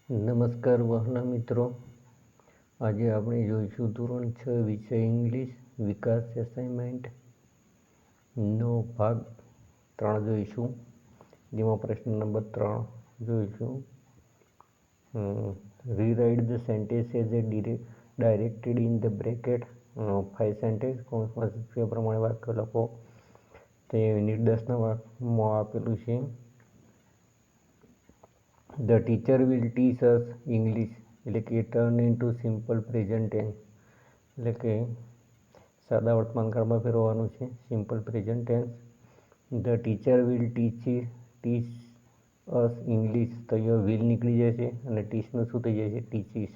નમસ્કાર વહાલા મિત્રો, આજે આપણે જોઈશું ધોરણ 6 વિષય ઇંગ્લિશ વિકાસ એસાઇનમેન્ટનો ભાગ 3 જોઈશું, જેમાં પ્રશ્ન નંબર 3 જોઈશું. Rewrite the sentences directed in the bracket. 5 sentence કૌંસમાં સૂચવ્યા પ્રમાણે વાક્ય લખો. તે યુનિટ 10ના વાક્યમાં આપેલું છે. The teacher will teach us English, એટલે કે turn into simple present tense, એટલે કે સાદા વર્તમાનકાળમાં ફેરવવાનું છે. Simple present tense. The teacher will teach us English, તો અહીંયા will નીકળી જશે અને ટીચનું શું થઈ જશે? teaches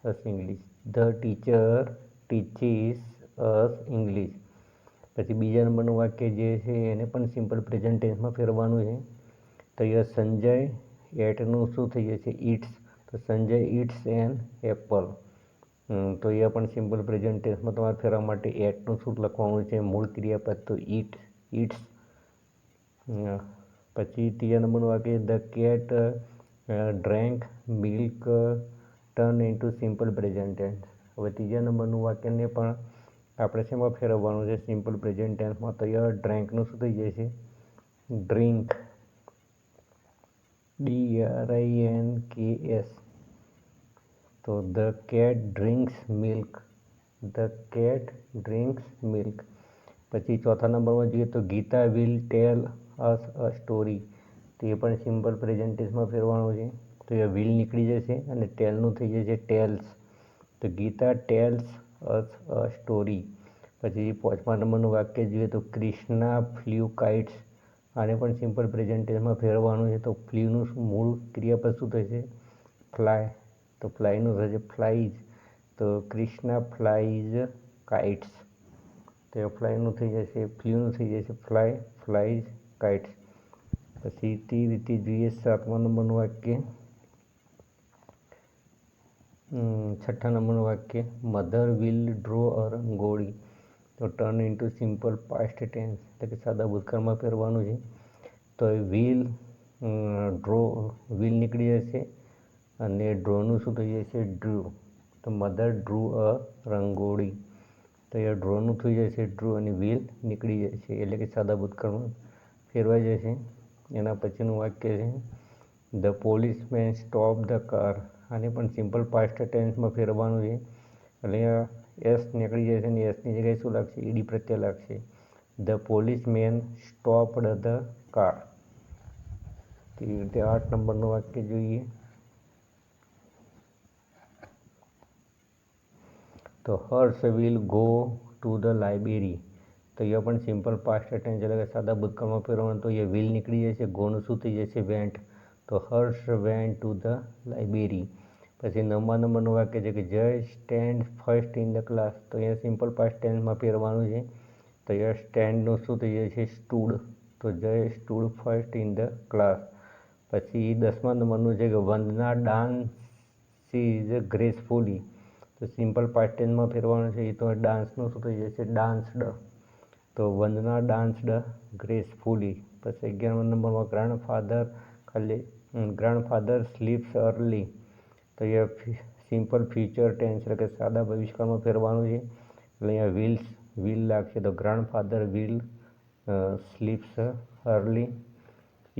us English. The teacher teaches us English. પછી બીજા નંબરનું વાક્ય જે છે એને પણ સિમ્પલ પ્રેઝન્ટ ટેન્સમાં ફેરવવાનું છે. તો અહીંયા સંજય એટનું શું થઈ જશે? ઇટ્સ. તો સંજય ઇટ્સ એન એપલ. તો અહીંયા પણ સિમ્પલ પ્રેઝન્ટ ટેન્સમાં તમારે ફેરવવા માટે એટનું શું લખવાનું છે? મૂળ ક્રિયાપદ, તો ઇટ્સ. પછી ત્રીજા નંબરનું વાક્ય the cat drank milk turn into simple present tense. હવે ત્રીજા નંબરનું વાક્યને પણ આપણે શેમાં ફેરવવાનું છે? સિમ્પલ પ્રેઝન્ટ ટેન્સમાં. તો અહીંયા ડ્રેન્કનું શું થઈ જશે? ડ્રિંક. DRINKS. તો the cat drinks milk. The cat drinks milk. પછી ચોથા નંબરમાં જોઈએ તો Gita will tell us a story. તો એ પણ સિમ્પલ પ્રેઝન્ટ ટેન્સમાં ફેરવાનું છે. તો એ વિલ નીકળી જશે અને ટેલનું થઈ જશે ટેલ્સ. તો Gita tells us a story. પછી પાંચમા નંબરનું વાક્ય જોઈએ તો ક્રિષ્ના ફ્લ્યુ કાઇટ્સ. આને પણ સિમ્પલ પ્રેઝન્ટ ટેન્સમાં ફેરવવાનું છે. તો ફ્લ્યુનું મૂળ ક્રિયાપદ શું થશે? ફ્લાય. તો ફ્લાયનું થશે ફ્લાઇઝ. તો ક્રિષ્ના ફ્લાઇઝ કાઇટ્સ. તો ફ્લાયનું થઈ જશે, ફ્લ્યુનું થઈ જશે ફ્લાઇઝ કાઇટ્સ. પછી તે રીતે જોઈએ સાતમા નંબરનું વાક્ય. છઠ્ઠા નંબરનું વાક્ય mother will draw a rangoli. તો turn into simple past tense, એટલે કે સાદા ભૂતકાળમાં ફેરવાનું છે. તો વિલ ડ્રો, વિલ નીકળી જશે અને ડ્રોનું શું થઈ જશે? ડ્રુ. તો મધર ડ્રુ અ રંગોળી. તો અહીંયા ડ્રોનું થઈ જશે ડ્રુ અને વિલ નીકળી જશે, એટલે કે સાદા ભૂતકાળમાં ફેરવાઈ જશે. એના પછીનું વાક્ય છે the policeman stop the car. આને પણ સિમ્પલ પાસ્ટ ટેન્સમાં ફેરવવાનું છે. એટલે અહીંયા એસ નીકળી જશે અને એસની જગ્યાએ શું લાગશે? ઈડી પ્રત્યય લાગશે. The policeman stopped the car. તેવી રીતે 8 નંબરનું વાક્ય જોઈએ તો Harsh will go to the library. તો અહીંયા પણ સિમ્પલ પાસ્ટ ટેન્સ, એટલે કે સાદા ભૂતકાળમાં ફેરવવાનું. તો અહીંયા વિલ નીકળી જશે, ગોનું શું થઈ જશે? વેન્ટ. તો હર્ષ વેન્ટ ટુ ધ લાઇબ્રેરી. પછી 9મા નંબરનું વાક્ય છે કે જય stand first in the class. તો અહીંયા સિમ્પલ પાસ્ટ ટેન્સમાં ફેરવાનું છે. તો અહીંયા સ્ટેન્ડનું શું થઈ જશે? સ્ટૂડ. તો જય stood first in the class. પછી 10મા નંબરનું છે કે વંદના ડાન્સીસ ગ્રેસફુલી. તો સિમ્પલ પાસ્ટ ટેન્સમાં ફેરવાનું છે. એ તો ડાન્સનું શું થઈ જશે? ડાન્સ્ડ. તો વંદના ડાન્સ્ડ ગ્રેસફુલી. પછી 11મા નંબરમાં ગ્રાન્ડફાધર સ્લીપ્સ અર્લી. તો અહીંયા સિમ્પલ ફ્યુચર ટેન્સ, એટલે કે સાદા ભવિષ્યકાળમાં ફેરવાનું છે. એટલે અહીંયા વિલ લાગશે. તો ગ્રાન્ડફાધર વિલ સ્લીપ્સ અર્લી.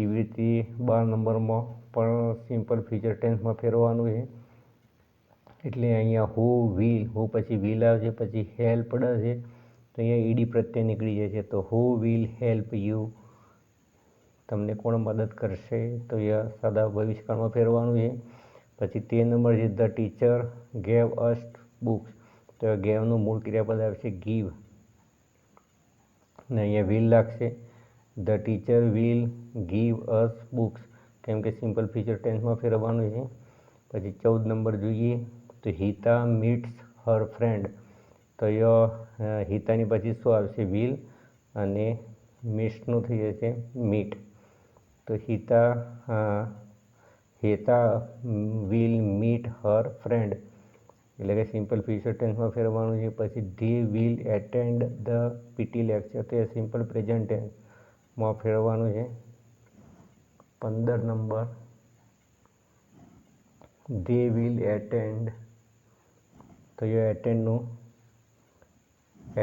એવી રીતે 12 નંબરમાં પણ સિમ્પલ ફ્યુચર ટેન્સમાં ફેરવાનું છે. એટલે અહીંયા હુ પછી વિલ આવશે, પછી હેલ્પડ છે. તો અહીંયા ઈડી પ્રત્યય નીકળી જશે. તો હુ વિલ હેલ્પ યુ. તમને કોણ મદદ કરશે? તો અહીંયા સાદા ભવિષ્યકાળમાં ફેરવાનું છે. પછી 13 નંબર છે the teacher gave us books. તો ગેવનું મૂળ ક્રિયાપદ આવશે ગીવ ને અહીંયા વિલ લાગશે. The teacher will give us books, કેમ કે સિમ્પલ ફ્યુચર ટેન્સમાં ફેરવવાનું છે. પછી 14 નંબર જોઈએ તો હિતા મીટ્સ હર ફ્રેન્ડ. તો અહીંયા હિતાની પછી શું આવશે? વિલ અને મીટ્સનું થઈ જશે મીટ. તો Hita will meet her friend, એટલે કે સિમ્પલ ફ્યુચર ટેન્સમાં ફેરવવાનું છે. પછી they will attend the PT lecture. તો એ સિમ્પલ પ્રેઝન્ટ ટેન્સમાં ફેરવવાનું છે. 15 નંબર they will attend, તો એ એટેન્ડનું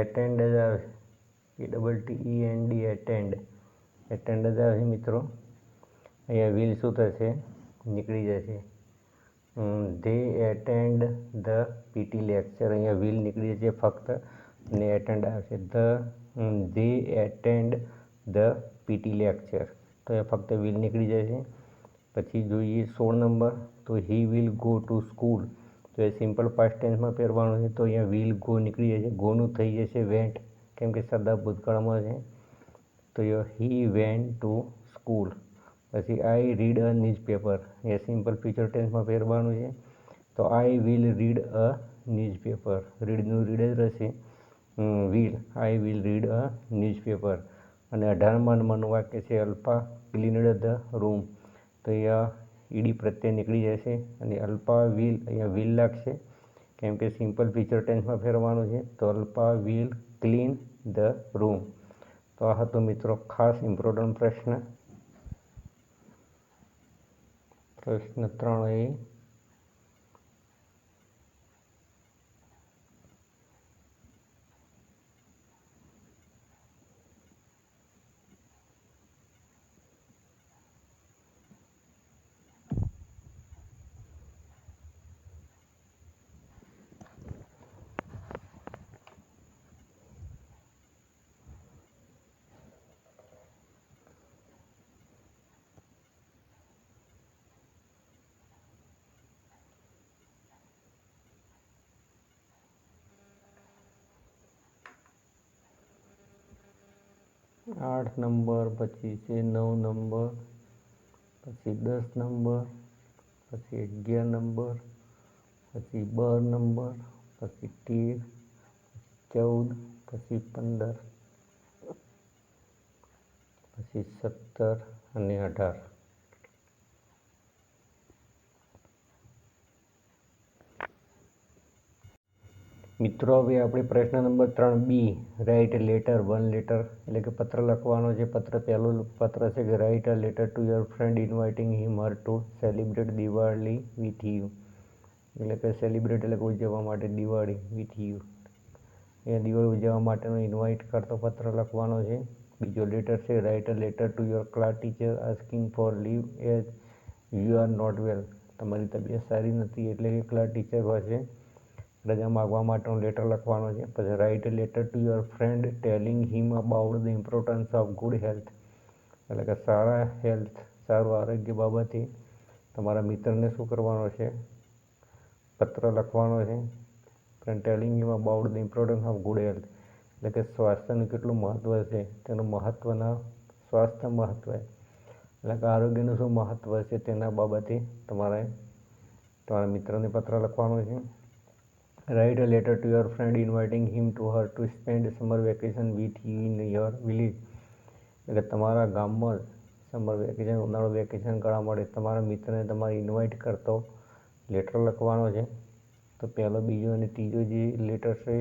એટેન્ડ જ આવે, ETTEND એટેન્ડ જ આવે મિત્રો. અહીંયા વિલ શું થશે, નીકળી જશે. they attend the PT lecture, અહીંયા વિલ નીકળી જશે ફક્ત અને એટેન્ડ આવશે. they attend the PT lecture, તો એ ફક્ત વિલ નીકળી જશે. પછી જોઈએ 16 નંબર, તો he will go to school, તો એ સિમ્પલ પાસ્ટ ટેન્સમાં ફેરવાનું છે. તો અહીંયા વિલ ગો નીકળી જશે, ગોનું થઈ જશે વેન્ટ, કેમ કે સદા ભૂતકાળમાં છે. તો he went to school. પછી આઈ રીડ અ ન્યૂઝપેપર, એ સિમ્પલ ફ્યુચર ટેન્સમાં ફેરવાનું છે. તો I will read a newspaper, રીડનું રીડ જ રહેશે I will read a newspaper. અને 18મા નંબરનું વાક્ય છે અલ્પા ક્લીનડ ધ રૂમ, તો અહીંયા ઈડી પ્રત્યય નીકળી જશે અને અલ્પા વિલ, અહીંયા વિલ લાગશે કેમ કે સિમ્પલ ફ્યુચર ટેન્સમાં ફેરવાનું છે. તો Alpa will clean the room. તો આ હતો મિત્રો ખાસ ઇમ્પોર્ટન્ટ પ્રશ્ન 3A. 8 નંબર, પછી છે 9 નંબર, પછી 10 નંબર, પછી 11 નંબર, પછી 12 નંબર, પછી 13, 14, પછી 15, પછી 17 અને 18. મિત્રો હવે આપણે પ્રશ્ન number 3B, right letter 1 letter, એટલે કે પત્ર લખવાનો છે. પહેલું પત્ર છે કે right a letter to your friend inviting him her to celebrate Diwali with you, એટલે કે સેલિબ્રેટ એટલે કે ઉજવવા માટે દિવાળી વિથ યુ, એ દિવાળી ઉજવવા માટેનો ઇન્વાઇટ કરતો પત્ર લખવાનો છે. બીજો લેટર છે write a letter to your class teacher asking for leave as you are not well, તમારી તબિયત સારી નથી એટલે કે ક્લાસ ટીચર પાસે રજા માગવા માટેનો લેટર લખવાનો છે. પછી right a letter to your friend telling him about the importance of good health, એટલે કે સારું આરોગ્ય બાબતે તમારા મિત્રને શું કરવાનો છે, પત્ર લખવાનો છે. Telling him about the importance of good health, એટલે કે સ્વાસ્થ્યનું કેટલું મહત્ત્વ છે, તેનું સ્વાસ્થ્ય મહત્ત્વ, એટલે કે આરોગ્યનું શું મહત્ત્વ છે તેના બાબતે તમારા મિત્રને પત્ર લખવાનો છે. Write a letter to your friend inviting him to her to spend summer vacation with you in your village, એટલે તમારા ગામમાં સમર વેકેશન, ઉનાળુ વેકેશન કરવા માટે તમારા મિત્રને તમારે ઇન્વાઇટ કરતો લેટર લખવાનો છે. તો પહેલો, બીજો અને ત્રીજો જે લેટર છે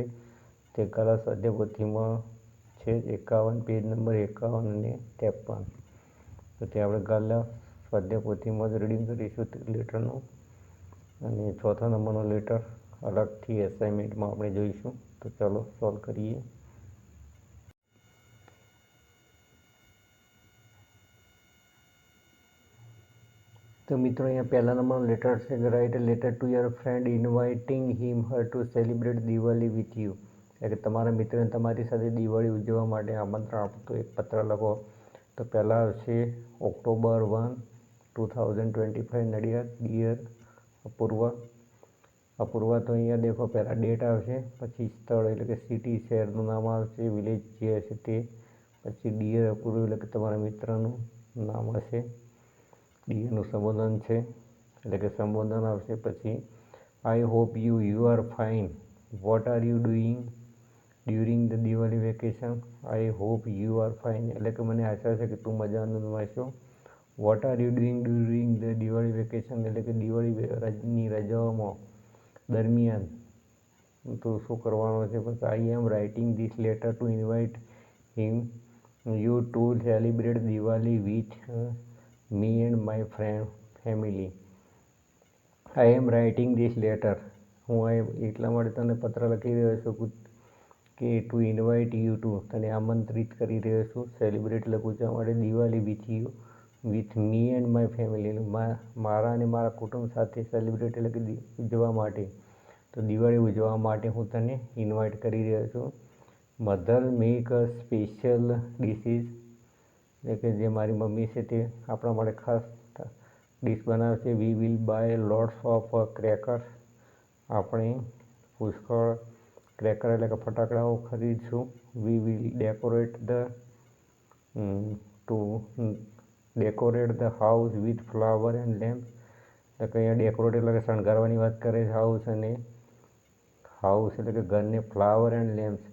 તે કલા સ્વાધ્યાયપોથીમાં છે 51, પેજ નંબર 51 અને 53. તો તે આપણે કલા સ્વાધ્યાયપોથીમાં જ રીડિંગ કરીશું તે લેટરનું. અને ચોથા નંબરનો લેટર અલગથી એસાઇનમેન્ટમાં આપણે જોઈશું. તો ચાલો સોલ્વ કરીએ. તો મિત્રો અહીંયા પહેલા નંબરનો લેટર છે કે right a letter to your friend inviting him her to celebrate Diwali with you, એટલે કે તમારા મિત્રને તમારી સાથે દિવાળી ઉજવવા માટે આમંત્રણ આપતો એક પત્ર લખો. તો પહેલાં આવશે October 1, 2025 નડિયાદ, ડિયર અપૂર્વા. તો અહીંયા દેખો પહેલાં ડેટ આવશે, પછી સ્થળ એટલે કે સિટી, શહેરનું નામ આવશે, વિલેજ જે હશે તે, પછી ડિયર અપૂર્વ એટલે કે તમારા મિત્રનું નામ હશે, ડિયરનું સંબોધન છે એટલે કે સંબોધન આવશે. પછી આઈ hope you are fine, vote are you doing during the Diwali vacation, I hope you are fine એટલે કે મને આશા છે કે તું મજાનું હશો. Vote are you doing during the Diwali vacation એટલે કે દિવાળીની રજાઓમાં દરમિયાન તો શું કરવાનો છે. પછી I am writing this letter to invite him you to celebrate Diwali with me and my family, I am writing this letter. હું એટલા માટે તને પત્ર લખી રહ્યો છું કે ટુ ઇન્વાઇટ યુ ટુ, તને આમંત્રિત કરી રહ્યો છું, સેલિબ્રેટ એટલે ઉજવવા માટે, Diwali with you, with me and my family, મારા અને મારા કુટુંબ સાથે, સેલિબ્રેટ એટલે કે ઉજવવા માટે, તો દિવાળી ઉજવવા માટે હું તને ઇન્વાઇટ કરી રહ્યો છું. Mother make a special dishes, એટલે કે જે મારી મમ્મી છે તે આપણા માટે ખાસ ડીશ બનાવશે. We will buy lots of crackers, આપણે પુષ્કળ ક્રેકર એટલે કે ફટાકડાઓ ખરીદશું. We will decorate the house with flower and lamp, એટલે કે અહીંયા ડેકોરેટ એટલે કે શણગારવાની વાત કરે છે હાઉસ, અને હાઉસ એટલે કે ઘરને ફ્લાવર એન્ડ લેમ્પ્સ,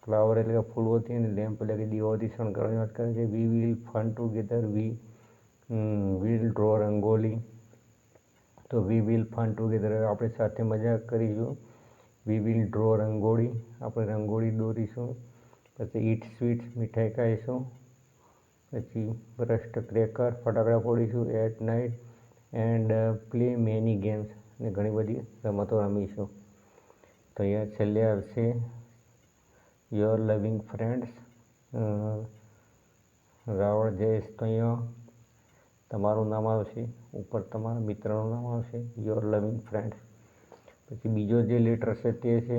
ફ્લાવર એટલે કે ફૂલોથી અને લેમ્પ એટલે કે દીવાઓથી શણગારવાની વાત કરે છે. We will fun together, we will draw rangoli, તો વી વિલ ફન ટુગેધર આપણે સાથે મજા કરીશું. વી વિલ ડ્રો રંગોળી, આપણે રંગોળી દોરીશું. પછી ઈટ સ્વીટ્સ, મીઠાઈ ખાઈશું. પછી બ્રસ્ટ ક્રેકર, ફટાકડા ફોડીશું. At night and play many games, અને ઘણી બધી રમતો રમીશું. તો અહીંયા છેલ્લે આવશે યોર લવિંગ ફ્રેન્ડ્સ, રાવળ જયેશ, તો અહીંયા તમારું નામ આવશે, ઉપર તમારા મિત્રનું નામ આવશે, યોર લવિંગ ફ્રેન્ડ્સ. પછી બીજો જે લેટર છે તે છે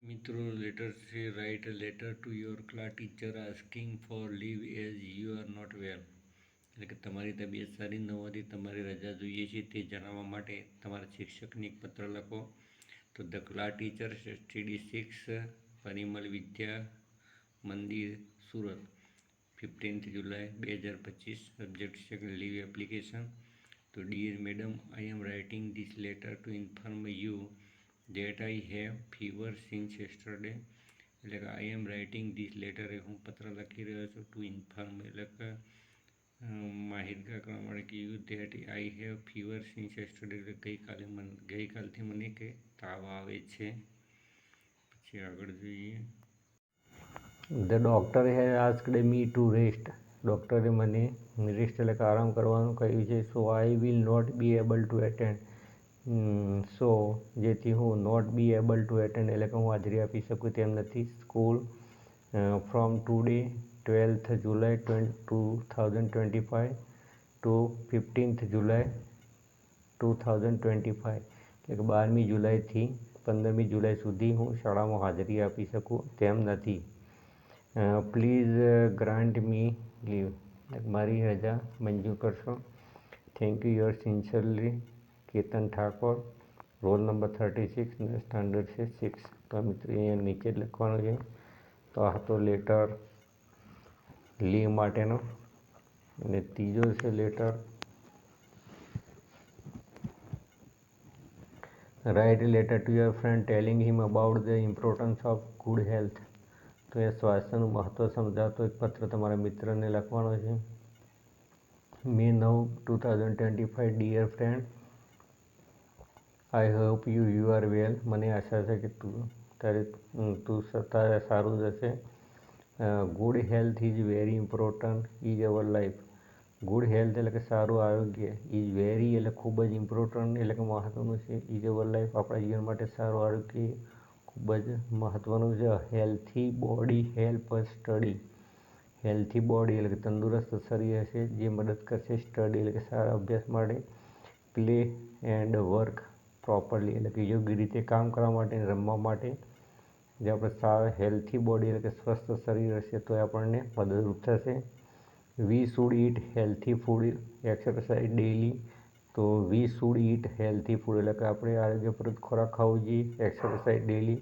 મિત્રોનો લેટર છે. Write a letter to your class teacher asking for leave as you are not well, એટલે કે તમારી તબિયત સારી ન હોવાથી તમારી રજા જોઈએ છે તે જણાવવા માટે તમારા શિક્ષકને એક પત્ર લખો. તો the class teacher, STD6, Parimal Vidya Mandir, Surat, 15th July 2025. Subject છે લીવ એપ્લિકેશન. તો dear madam, I am writing this letter to inform you that I have fever since yesterday, એટલે કે I am writing this letter, હું પત્ર લખી રહ્યો છું, ટુ ઇન્ફોર્મ એટલે કે માહિતગાર કરવા માટે કે you that I have fever since yesterday, એટલે ગઈકાલથી મને કે તાવ આવે છે. પછી આગળ જોઈએ. The doctor has asked me to rest, ડૉક્ટરે મને રેસ્ટ એટલે કે આરામ કરવાનું કહ્યું છે. So I will not be able to attend, so જેથી હું not be able to attend એટલે કે હું હાજરી આપી શકું તેમ નથી, school from today 12th July 2025 to 15th July 2025, એટલે કે 12મી જુલાઈથી 15મી જુલાઈ સુધી હું શાળામાં હાજરી આપી શકું તેમ નથી. પ્લીઝ ગ્રાન્ટ મી લીવ, મારી રજા મંજૂર કરશો. Thank you your sincerely Ketan Thakor, roll number 36, standard છે 6. તો મિત્રો અહીંયા નીચે જ લખવાનું છે. તો આ હતો લેટર લીવ માટેનો. અને ત્રીજો છે letter write letter to your friend telling him about the importance of good health, તો એ સ્વાસ્થ્યનું મહત્ત્વ સમજાવતો એક પત્ર તમારા મિત્રને લખવાનો છે. May 9, 2025. Dear friend, I hope you are well, મને આશા છે કે તું સારું જશે. Good health is very important is our life, good health એટલે કે સારું આરોગ્ય, ઇઝ વેરી એટલે ખૂબ જ ઇમ્પોર્ટન્ટ એટલે કે મહત્ત્વનું છે, ઇઝ અવર લાઈફ આપણા જીવન માટે સારું આરોગ્ય ખૂબ જ મહત્ત્વનું છે. Healthy body help study, healthy body એટલે કે તંદુરસ્ત શરીર હશે જે મદદ કરશે સ્ટડી એટલે કે સારા અભ્યાસ માટે. પ્લે એન્ડ વર્ક પ્રોપરલી એટલે કે યોગ્ય રીતે કામ કરવા માટે, રમવા માટે. જે આપણે સારા હેલ્થી બોડી એટલે કે સ્વસ્થ શરીર હશે તો એ આપણને મદદરૂપ થશે. We should eat healthy food, exercise daily, તો we should eat healthy food એટલે કે આપણે આરોગ્યપ્રદ ખોરાક ખાવો જોઈએ, એક્સરસાઇઝ ડેઇલી,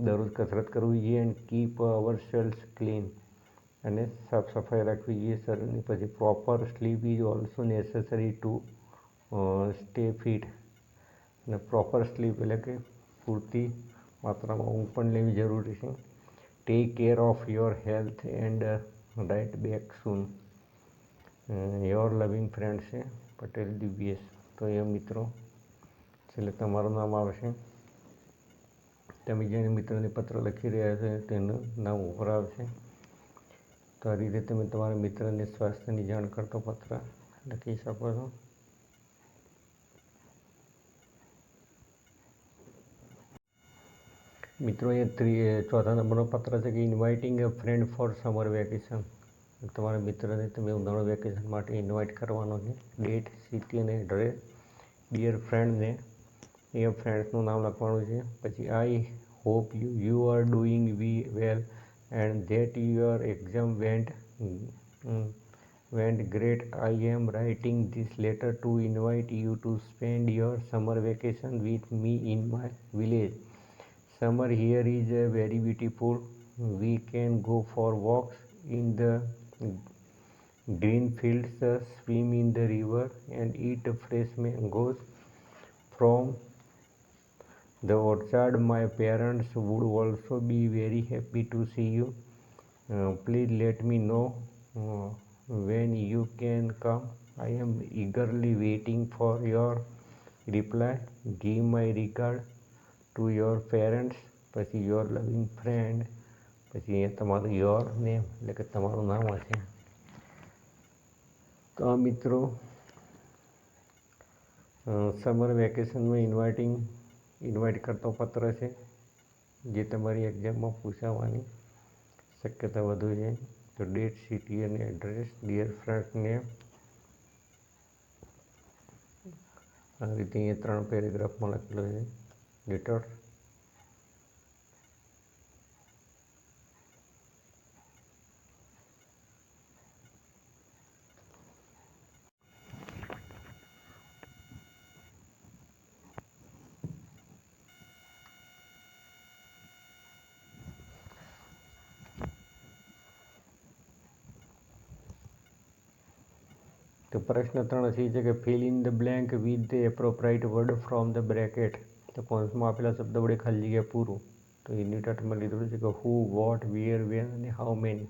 દરરોજ કસરત કરવી જોઈએ. And keep our selves clean, અને સાફ સફાઈ રાખવી જોઈએ શરીરની. પછી proper sleep is also necessary to stay fit, અને પ્રોપર સ્લીપ એટલે કે પૂરતી માત્રામાં ઊંઘ પણ લેવી જરૂરી છે. Take care of your health and write back soon, your loving friend છે પટેલ દિવ્યેશ. તો એ મિત્રો છેલ્લે તમારું નામ આવશે, તમે જેને મિત્રને પત્ર લખી રહ્યા છો તેનું નામ ઉપર આવશે. તો આ રીતે તમે તમારા મિત્રને સ્વાસ્થ્યની જાણ કરતો પત્ર લખી શકો છો. મિત્રો એ ચોથા નંબરનો પત્ર છે કે ઇન્વાઇટિંગ અ ફ્રેન્ડ ફોર સમર વેકેશન. તમારા મિત્રને તમે ઉનાળુ વેકેશન માટે ઇન્વાઇટ કરવાનો છે. ડેટ, સિટી અને એડ્રેસ. ડિયર ફ્રેન્ડને એ ફ્રેન્ડ્સનું નામ લખવાનું છે. પછી આઈ hope you are doing well and that your exam went great. I am writing this letter to invite you to spend your summer vacation with me in my village. Summer here is very beautiful. We can go for walks in the green fields, swim in the river, and eat fresh mangoes from the orchard. My parents would also be very happy to see you. Please let me know when you can come. I am eagerly waiting for your reply. Give my regard to your parents. પછી your loving friend. પછી અહીંયા તમારું your name એટલે કે તમારું નામ હશે. તો આ મિત્રો સમર વેકેશનમાં ઇન્વાઇટ કરતો પત્ર છે જે તમારી એક્ઝામમાં પૂછાવાની શક્યતા વધુ છે. તો ડેટ, સિટી અને એડ્રેસ, ડિયર ફ્રેન્ડને આ રીતે અહીંયા 3 પેરેગ્રાફમાં લખેલો છે. લેટર. તો પ્રશ્ન 3 છે કે fill in the blank with the appropriate word from the bracket. તો કૌંસમાં આપેલા શબ્દ વડે ખાલી જગ્યા પૂરું. તો યુનિટ 8માં લીધેલું છે કે હુ, વોટ, વેર, વેન અને હાઉ મેની.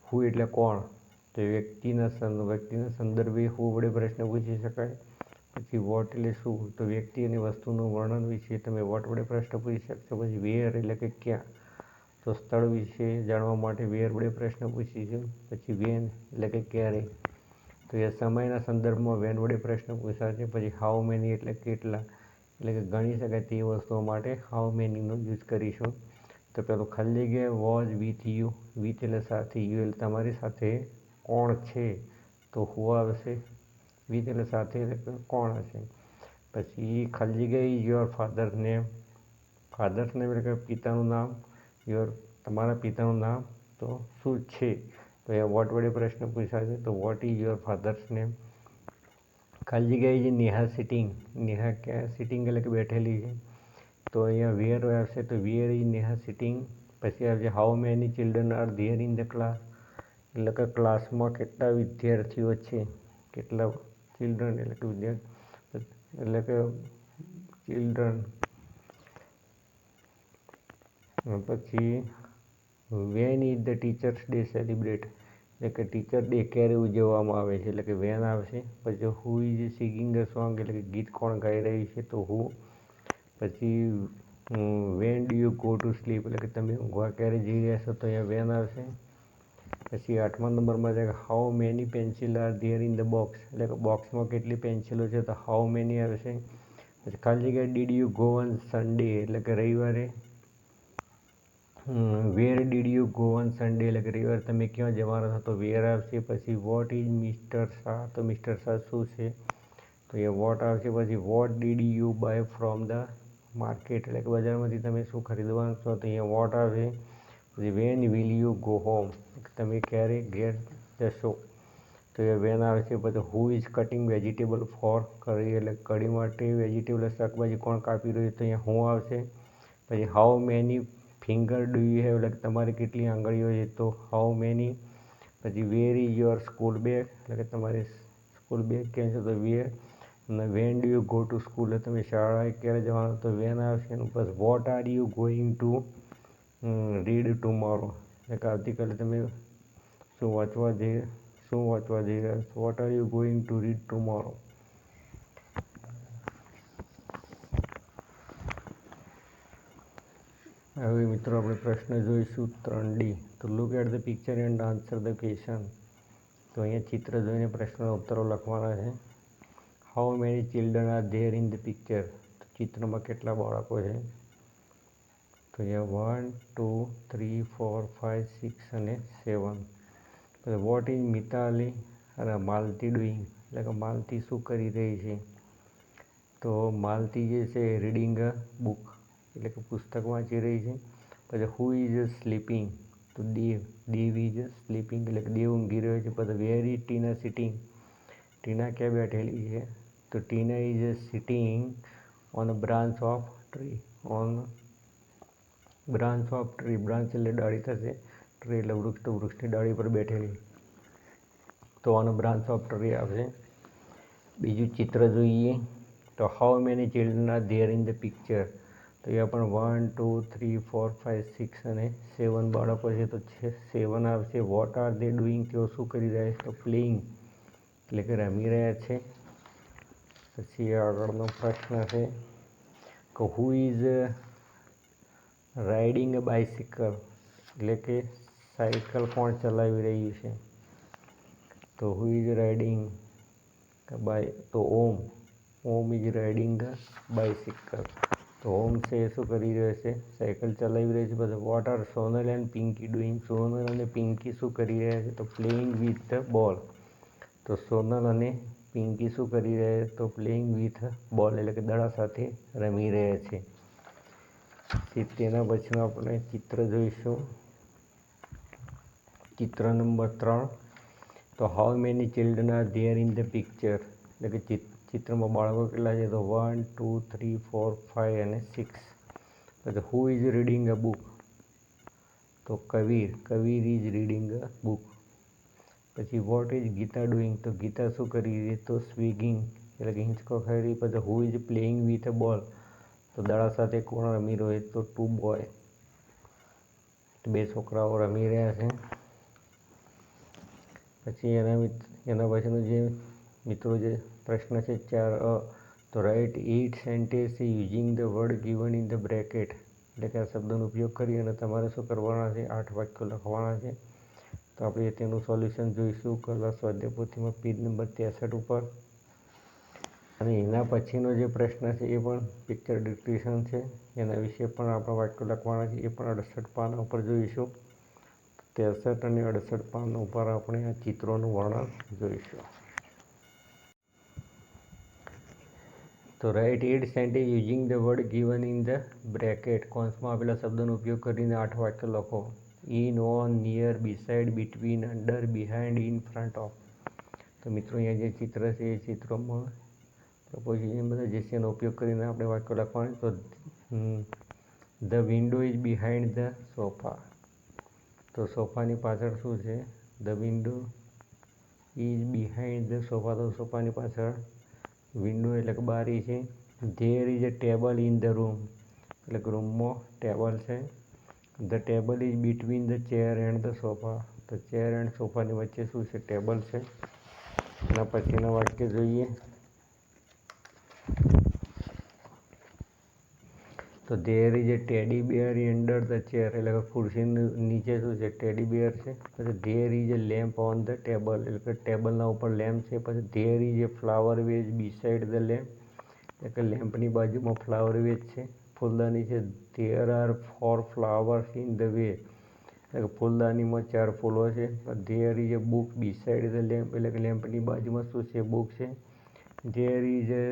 હુ એટલે કોણ, તો વ્યક્તિના સંદર્ભે હુ વડે પ્રશ્ન પૂછી શકાય. પછી વોટ એટલે શું, તો વ્યક્તિ અને વસ્તુનું વર્ણન વિશે તમે વોટ વડે પ્રશ્ન પૂછી શકશો. પછી વેર એટલે કે ક્યાં, તો સ્થળ વિશે જાણવા માટે વેર વડે પ્રશ્ન પૂછીશું. પછી વેન એટલે કે ક્યારે, તો એ સમયના સંદર્ભમાં વેન વડે પ્રશ્ન પૂછાશે. પછી હાઉ મેની એટલે કેટલા, એટલે કે ગણી શકાય તે વસ્તુઓ માટે હાઉ મેનીનો યુઝ કરીશું. તો પેલું ખાલી જગ્યા વોઝ વિથ યુ. વિથ એટલે સાથે, યુ એટલે તમારી સાથે કોણ છે, તો હુ આવશે. વિથ એટલે સાથે એટલે કોણ હશે. પછી ખાલી જગ્યા is your father's name. Father's name એટલે કે પિતાનું નામ. તમારા પિતાનું નામ તો શું છે, તો એ વોટ વડે પ્રશ્ન પૂછાશે. તો what is your father's name. ખાલી જગ્યા ઇઝ નેહા સિટિંગ. નેહા ક્યાં સિટિંગ એટલે કે બેઠેલી છે, તો અહીંયા વેર આવશે. તો વેર ઇઝ નેહા સિટિંગ. પછી આવશે how many children are there in the class, એટલે કે ક્લાસમાં કેટલા વિદ્યાર્થીઓ છે. કેટલા ચિલ્ડ્રન એટલે કે વિદ્યાર્થી એટલે કે ચિલ્ડ્રન. પછી when is the teachers day celebrate, એટલે કે ટીચર ડે ક્યારે ઉજવવામાં આવે છે, એટલે કે વેન આવશે. પછી who is singing a song, એટલે કે ગીત કોણ ગાઈ રહ્યું છે, તો હુ. પછી van do you go to sleep, એટલે કે તમે ઊંઘવા ક્યારે જઈ રહ્યા છો, તો અહીંયા વેન આવશે. પછી 8મા નંબરમાં છે કે how many pencil are there in the box, એટલે કે બોક્સમાં કેટલી પેન્સિલો છે, તો હાઉ મેની આવશે. પછી ખાલી જગ્યા did you go on Sunday, એટલે કે રવિવારે. Where did you go on Sunday, એટલે કે રવિવારે તમે ક્યાં જવાના છો, તો વેર આવશે. પછી વોટ ઇઝ મિસ્ટર શાહ, તો મિસ્ટર શાહ શું છે, તો એ વોટ આવશે. પછી what did you buy from the market, એટલે કે બજારમાંથી તમે શું ખરીદવાનું છો, તો અહીંયા વોટ આવશે. પછી when will you go home, તમે ક્યારે ઘેર જશો, તો એ વેન આવશે. પછી who is cutting vegetable for curry, એટલે કઢી માટે વેજીટેબલ શાકભાજી કોણ કાપી રહ્યું, તો અહીંયા હું આવશે. પછી how many finger do you have, એટલે તમારી કેટલી આંગળીઓ છે, તો હાઉ મેની. પછી where is your school bag, એટલે કે તમારી સ્કૂલ બેગ ક્યાં છે, તો વેર. અને when do you go to school, એટલે તમે શાળાએ ક્યારે જવાનું, તો વેન આવશે. બસ what are you going to read tomorrow, એટલે કે આવતીકાલે તમે શું વાંચવા જઈ રહ્યા છો. What are you going to read tomorrow. હવે મિત્રો આપણે પ્રશ્ન જોઈશું 3D. તો look at the picture and answer the question. તો અહીંયા ચિત્ર જોઈને પ્રશ્નના ઉત્તરો લખવાના છે. How many children are there in the picture, તો ચિત્રમાં કેટલા બાળકો છે. તો અહીંયા 1 2 3 4 5 6 અને 7. વોટ ઇઝ મિતાલી અને માલતી ડુઈંગ, એટલે કે માલતી શું કરી રહી છે? તો માલતી જે છે રીડિંગ અ બુક, એટલે કે પુસ્તક વાંચી રહી છે. પછી હુ ઇઝ સ્લીપિંગ, તો દેવ ઇઝ સ્લીપિંગ, એટલે કે દેવ ઊંઘી રહ્યો છે. પછી વેર ઇઝ ટીના સિટિંગ, ટીના ક્યાં બેઠેલી છે? તો Tina is sitting on a branch of tree, on branch of tree, branch એટલે ડાળી થશે, ટ્રી એટલે વૃક્ષ, તો વૃક્ષની ડાળી પર બેઠેલી, તો ઓન બ્રાન્ચ ઓફ ટ્રી આવશે. બીજું ચિત્ર જોઈએ તો how many children are there in the picture, તો અહીંયા પણ 1 2 3 4 5 6 અને 7 બાળકો છે, તો 7 આવશે. વોટ આર ધે ડુઈંગ, તેઓ શું કરી રહ્યા છે? તો પ્લેઇંગ, એટલે કે રમી રહ્યા છે. પછી આગળનો પ્રશ્ન છે કે who is riding a bicycle, એટલે કે સાયકલ કોણ ચલાવી રહ્યું છે? તો હુ ઇઝ રાઇડિંગ બાય, તો ઓમ ઇઝ રાઇડિંગ અ બાઇસિકલ, તો ઓમ છે એ શું કરી રહ્યો છે? સાયકલ ચલાવી રહ્યો છે. પછી what are Sonal and Pinky doing, Sonal અને પિંકી શું કરી રહ્યા છે? તો પ્લેઇંગ વિથ ધ બોલ, તો સોનલ અને પિંકી શું કરી રહ્યા છે? તો પ્લેઇંગ વિથ બોલ, એટલે કે દડા સાથે રમી રહ્યા છે. તેના પછીનું આપણે ચિત્ર જોઈશું, ચિત્ર નંબર 3, તો how many children are there in the picture, એટલે કે ચિત્રમાં બાળકો કેટલા છે? તો 1 2 3 4 5 અને 6. પછી who is reading a book, તો Kabir is reading a book. પછી વોટ ઇઝ ગીતા ડુઈંગ, તો ગીતા શું કરી રહી? તો સ્વિગિંગ, એટલે કે હિંચકો ખાઈ રહી. પછી who is playing with a બોલ, તો દડા સાથે કોણ રમી રહ્યો? તો 2 બોય, 2 છોકરાઓ રમી રહ્યા છે. પછી એના પછીનો જે મિત્રો જે પ્રશ્ન છે 4 તો write 8 sentence using the word given in the bracket, એટલે કે આ શબ્દોનો ઉપયોગ કરી અને તમારે શું કરવાના છે? 8 વાક્યો લખવાના છે. તો આપણે તેનું સોલ્યુશન જોઈશું કલા સ્વાધ્યાય પોથીમાં પેજ નંબર 63 ઉપર. અને એના પછીનો જે પ્રશ્ન છે એ પણ પિક્ચર ડિસ્ક્રિપ્શન છે, એના વિશે પણ આપણા વાક્યો લખવાના છે. એ પણ 68 પાના ઉપર જોઈશું. 63 અને 68 પાના ઉપર આપણે આ ચિત્રોનું વર્ણન જોઈશું. તો write 8 sentence using the word given in the bracket, કૌંસમાં આપેલા શબ્દોનો ઉપયોગ કરીને 8 વાક્યો લખો. In, on, near, beside, between, under, behind, in, front of. તો મિત્રો અહીંયા જે ચિત્ર છે એ ચિત્રોમાં પ્રપોઝિશન બધા જે છે એનો ઉપયોગ કરીને આપણે વાક્યો લખવાના. તો the window is behind the sofa, તો સોફાની પાછળ શું છે? The window is behind the sofa, તો સોફાની પાછળ વિન્ડો એટલે કે બારી છે. There is a table in the room, એટલે કે રૂમમાં ટેબલ છે. The table is between the chair and the sofa, તો ચેર એન્ડ સોફાની વચ્ચે શું છે? ટેબલ છે. એના પછીના વાક્ય જોઈએ તો there is a teddy beer under the chair, એટલે કે ખુરશીની નીચે શું છે? ટેડી બિયર છે. પછી there is a lamp on the table, એટલે કે ટેબલના ઉપર લેમ્પ છે. પછી there is a flower vase beside the lamp, એટલે કે લેમ્પની બાજુમાં ફ્લાવર વેઝ છે, ફૂલદાની છે. There are 4 flowers in the vase, એટલે કે ફૂલદાનીમાં 4 ફૂલો છે. There is a book beside the lamp, એટલે કે લેમ્પની બાજુમાં શું છે? બુક છે. There is a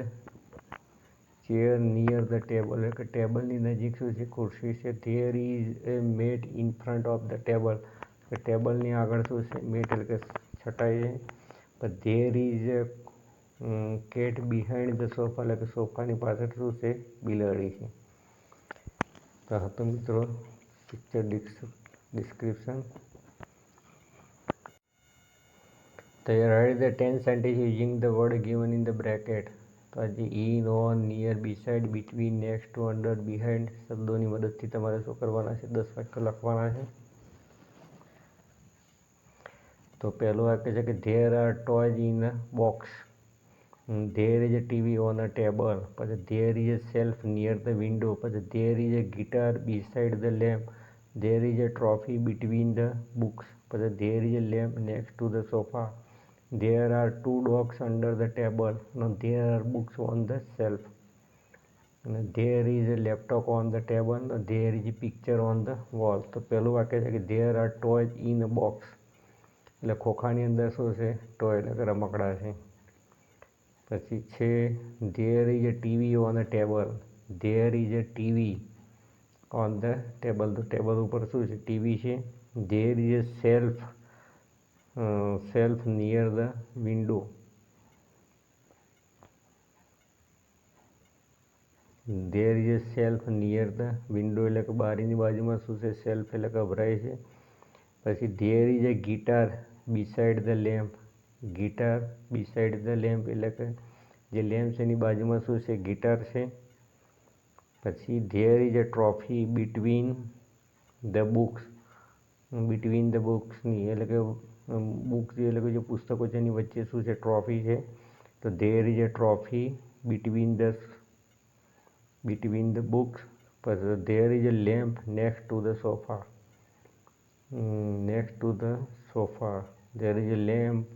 chair near the table, એટલે કે ટેબલની નજીક શું છે? ખુરશી છે. There is a mat in front of the table, કે ટેબલની આગળ શું છે? મેટ એટલે કે છટાઈ છે. પણ there is A cat behind the sofa, એટલે કે સોફાની પાછળ શું છે? બિલાડી છે. તો હતું મિત્રો પિક્ચર ડિસ્ક્રિપ્શન. તો write the 10 sentence using the word given in the bracket, તો આજે in, on, near, beside, between, next to, under, behind શબ્દોની મદદથી તમારે શું કરવાના છે? 10 વાક્યો લખવાના છે. તો પહેલું વાક્ય છે કે there are toys in a box, there is a TV on a table, પછી there is a shelf near the window, પછી there is a guitar beside the lamp, there is a trophy between the books, પછી there is a lamp next to the sofa, there are 2 dogs under the table, there are books on the shelf. અને there is a laptop on the table, there is a picture on the wall. તો પહેલું વાક્ય છે કે there are toys in a box, એટલે ખોખાની અંદર શું છે? ટોય એટલે કે રમકડા છે. પછી છે there is a TV on a table, there is a TV on the table, તો ટેબલ ઉપર શું છે? ટીવી છે. There is a self near the window, there is a self near the window એટલે કે બારીની બાજુમાં શું છે? સેલ્ફ એટલે કે અભરાય છે. પછી there is a guitar beside the lamp, guitar beside the lamp એટલે કે જે લેમ્પ છે એની બાજુમાં શું છે? ગિટાર છે. પછી there is a trophy between the books, between the બુક્સની એટલે કે બુક્સ એટલે કે જે પુસ્તકો છે એની વચ્ચે શું છે? ટ્રોફી છે. તો there is a trophy between the books. પછી there is a lamp next to the sofa, next to the sofa, there is a lamp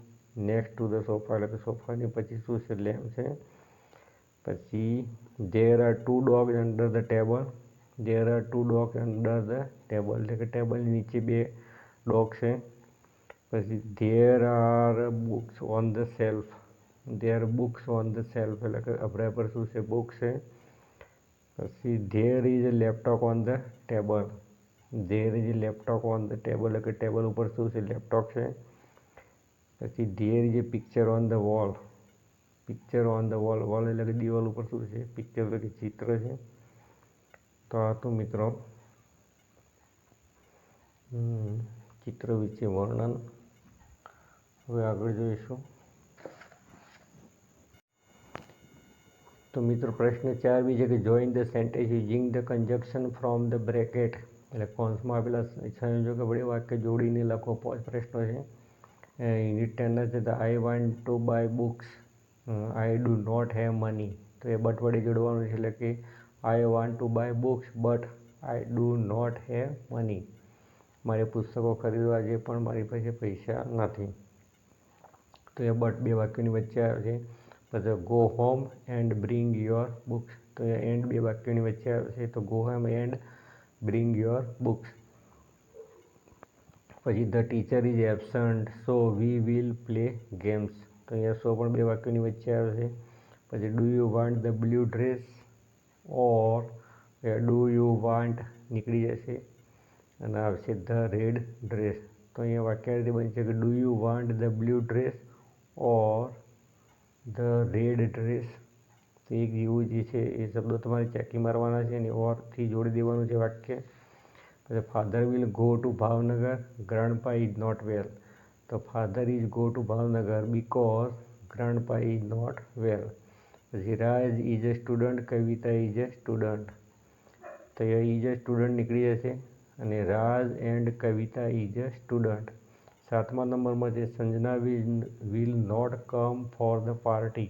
next to the sofa એટલે કે સોફાની પછી શું છે? લેમ્પ છે. પછી there are two dogs under the table, there are two dogs under the table એટલે કે ટેબલની નીચે બે ડોગ છે. પછી there are books on the shelf, there books on the shelf એટલે કે અભરાય પર શું છે? બુક છે. પછી there is a laptop on the table, there is a laptop on the table એટલે કે ટેબલ ઉપર શું છે? લેપટોપ છે. પછી there is a picture on the wall, picture on the wall, wall એટલે કે દિવાલ ઉપર શું છે? પિક્ચર એટલે કે ચિત્ર છે. તો આ તો મિત્રો ચિત્ર વિશે વર્ણન. હવે આગળ જોઈશું. તો મિત્રો પ્રશ્ન 4 બી છે કે join the sentence using the conjunction from the bracket, એટલે કૌંસમાં આપેલા સંયોજકો વડે વાક્ય જોડીને લખો. 5 પ્રશ્નો છે. યુનિટ 10 છે તો I want to buy books, I do not have money, તો એ બટ વડે જોડવાનું છે એટલે કે I want to buy books but I do not have money, મારે પુસ્તકો ખરીદવા છે પણ મારી પાસે પૈસા નથી. તો એ બટ બે વાક્યોની વચ્ચે આવે છે. પછી go home and bring your books, તો એ એન્ડ બે વાક્યોની વચ્ચે આવે છે. તો go home and bring your books. પછી the teacher is absent so we will play games, તો અહીંયા સો પણ બે વાક્યોની વચ્ચે આવે છે. પછી do you want the blue dress or do you want નીકળી જશે અને આવશે ધ રેડ ડ્રેસ. તો અહીંયા વાક્ય રીતે બનશે કે do you want the blue dress or the red dress. તો એક જેવું જે છે એ શબ્દો તમારે ચેકી મારવાના છે અને ઓરથી જોડી દેવાનું છે વાક્ય. પછી father will go to Bhavnagar, grandpa is not well, તો father is go to Bhavnagar because grandpa is not well. પછી Raj is a student, Kavita is a student, તો એ ઇઝ અ સ્ટુડન્ટ નીકળી જશે અને Raj and Kavita is a student. 7મા નંબરમાં છે Sanjana will not come for the party,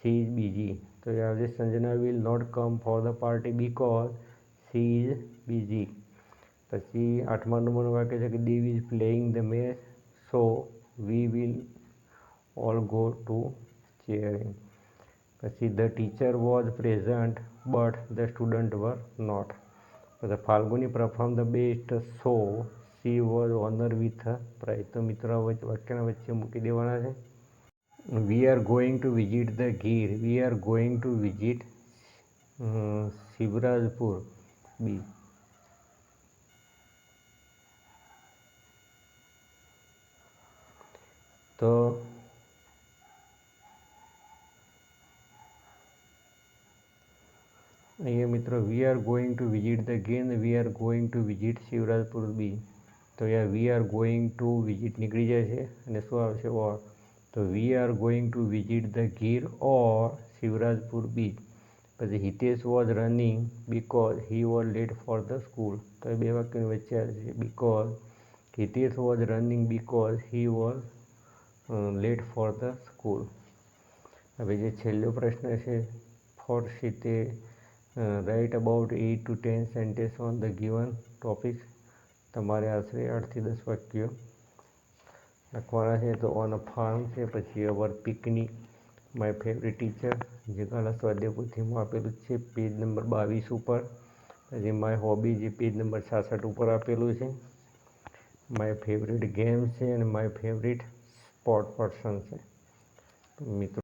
she is busy, તો એ આવશે Sanjana will not come for the party because she is busy. પછી 8મા નંબરનું વાક્ય છે કે Dev is playing the match so we will all go to cheering. પછી the teacher was present but the student were not. પછી Falguni perform the best so she was honour with prize. તો મિત્રો વાક્યના વચ્ચે મૂકી દેવાના છે. We are going to visit the Gir, we are going to visit Shivrajpur beach. તો અહીંયા મિત્રો we are going to visit the Gir અને we are going to visit Shivrajpur beach. તો અહીંયા we are going to visit નીકળી જાય છે અને શું આવશે? ઓર. તો we are going to visit the Gir or Shivrajpur beach. પછી Hitesh was running because he was late for the school, તો એ બે વાક્યની વચ્ચે આવે છે because Hitesh was running because he was late for the school. હવે જે છેલ્લો પ્રશ્ન છે 4 છે તે write about 8 to 10 sentence on the given topic. તમારે આશરે 8 થી 10 વાક્યો લખવાના છે. તો ઓન અ ફાર્મ છે, પછી અવર પિકનિક, માય ફેવરેટ ટીચર, જે ગાલા સ્વાધ્યાય પોથીમાં આપેલું છે પેજ નંબર 22 ઉપર. પછી માય હોબી જે પેજ નંબર 66 ઉપર આપેલું છે. માય ફેવરેટ ગેમ છે અને માય ફેવરેટ સ્પોર્ટ પર્સન છે. મિત્રો